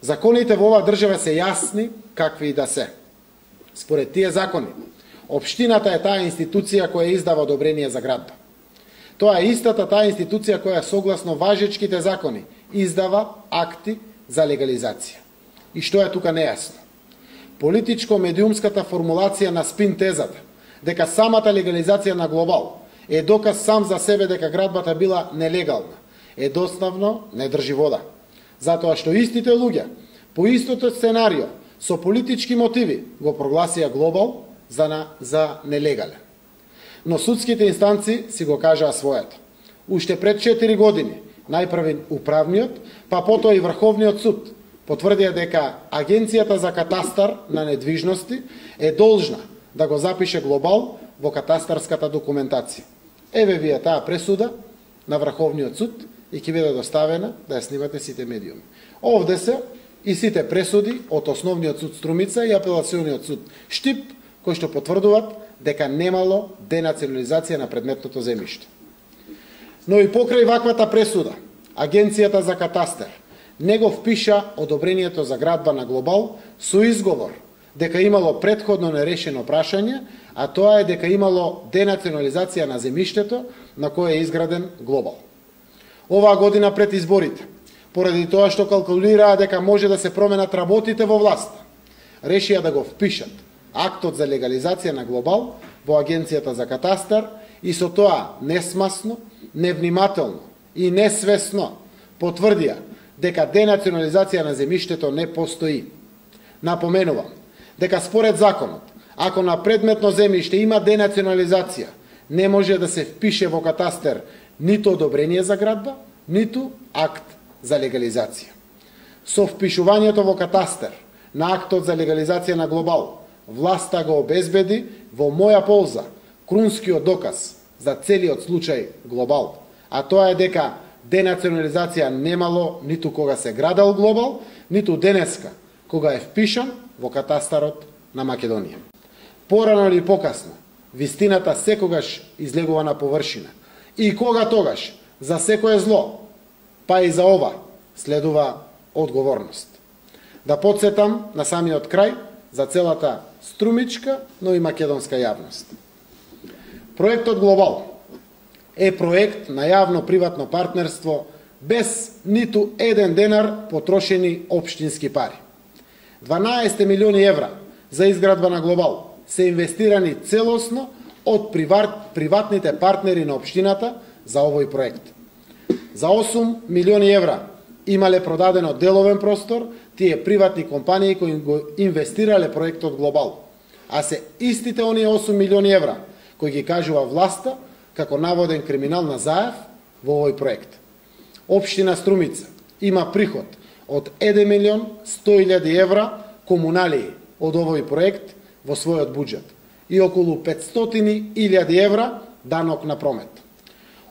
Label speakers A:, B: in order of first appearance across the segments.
A: Законите во оваа држава се јасни какви и да се. Според тие закони, општината е таа институција која издава одобрение за градба. Тоа е истата таа институција која согласно важечките закони издава акти за легализација. И што е тука нејасно? Политичко-медиумската формулација на спин тезата дека самата легализација на Глобал е доказ сам за себе дека градбата била нелегална, е доставно не држи вода. Затоа што истите луѓе по истото сценарио со политички мотиви го прогласија Глобал за нелегален. Но судските инстанци си го кажаа своето. Уште пред 4 години најпрвен управниот, па потоа и Врховниот суд потврдија дека Агенцијата за катастар на недвижности е должна да го запише Глобал во катастарската документација. Еве ви е таа пресуда на Врховниот суд и ќе биде доставена да ја снимате сите медиуми. Овде се и сите пресуди од Основниот суд Струмица и Апелациониот суд Штип, кои што потврдуваат дека немало денационализација на предметното земјиште. Но и покрај ваквата пресуда, Агенцијата за катастар не го впиша одобрението за градба на Глобал со изговор дека имало претходно нерешено прашање, а тоа е дека имало денационализација на земјиштето на кое е изграден Глобал. Оваа година пред изборите, поради тоа што калкулираа дека може да се променат работите во власта, решија да го впишат актот за легализација на Глобал во Агенцијата за катастар и со тоа несмасно, невнимателно и несвесно потврдија дека денационализација на земјиштето не постои. Напоменувам дека според законот, ако на предметно земјиште има денационализација, не може да се впише во катастар ниту одобрение за градба, ниту акт за легализација. Со впишувањето во катастар на актот за легализација на Глобал, власта го обезбеди во моја полза крунскиот доказ за целиот случај Глобал, а тоа е дека денационализација немало ниту кога се градал Глобал, ниту денеска кога е впишан во катастарот на Македонија. Порано или покасно, вистината секогаш излегува на површина. И кога тогаш, за секое зло, па и за ова, следува одговорност. Да подсетам на самиот крај за целата струмичка, но и македонска јавност. Проектот Глобал е проект на јавно-приватно партнерство без ниту еден денар потрошени општински пари. 12 милиони евра за изградба на Глобал се инвестирани целосно од приватните партнери на општината за овој проект. За 8 милиони евра имале продадено деловен простор тие приватни компании кои го инвестирале проектот Глобал, а се истите оние 8 милиони евра кои ги кажува власта како наводен криминал на заев во овој проект. Општина Струмица има приход од 1.100.000 евра комуналии од овој проект во својот буџет и околу 500.000 евра данок на промет.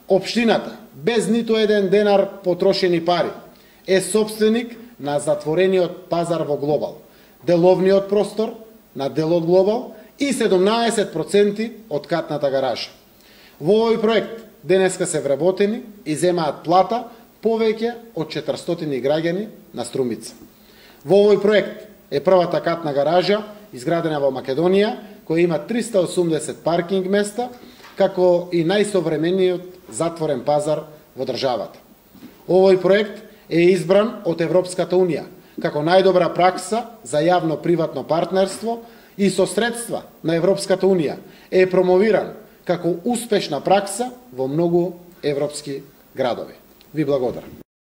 A: Општината, без ниту еден денар потрошени пари, е собственик на затворениот пазар во Глобал, деловниот простор на делот Глобал и 17% од катната гаража. Во овој проект денеска се вработени и земаат плата повеќе од 400 граѓани на Струмица. Во овој проект е првата катна гаража изградена во Македонија, која има 380 паркинг места, како и најсовремениот затворен пазар во државата. Овој проект е избран од Европската Унија како најдобра пракса за јавно-приватно партнерство и со средства на Европската Унија е промовиран како успешна пракса во многу европски градови. Ви благодарам.